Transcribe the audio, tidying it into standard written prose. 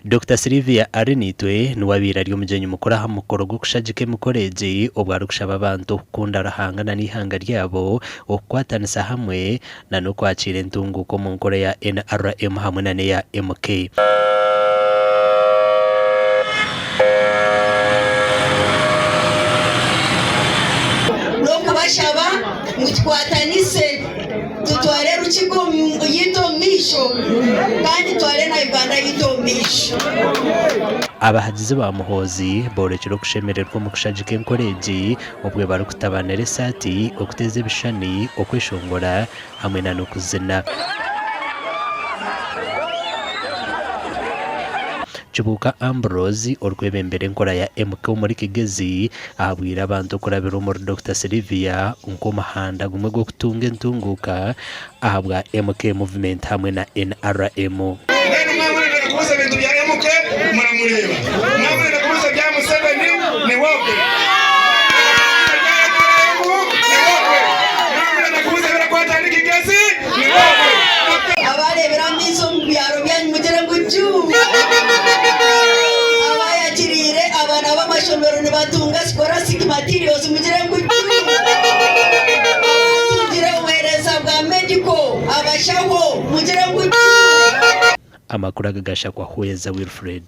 Dr. Sylvia Arinitwe nuwabira ryo mujenyi mukora hamukoro gukushajike mukoreje obwari kushaba abantu kunda rahangana n'ihanga ryabo okwatanisa hamwe na no kwakira entunguko mu nkora ya NRM hamwe na ya MK. Bashaba mutwatanise tutware rukigo yitomisho kandi tware na Uganda yitomisho. Abahagize ba Muhozi borekero kushemererwa mu kushajike nkoreji obwe bari kutabanere sati okuteze bishani okwishongora hamwe na no kuzina. Chubuka Ambrose orwebembere nkora ya MK muri Kigezi abwira abantu kurabira umur Dr. Sylvia unko mahanda gumwe go kutunga entunguka ahabwa MK movement hamwe na NRM. Kubuza bintu bya MK muramureba mwabona kubuza bya Museveni ni wowe mwabona kubuza bira kwatani Kigezi ni wowe abarebera mizo byaro byanyu mugere nguju abayakirire abana b'amashomero ne batunga scholastic materials mugere nguju tugire uhereza bwa medical abashaho mugere nguju. Amakuru agagasha kwa Hweza Wilfred.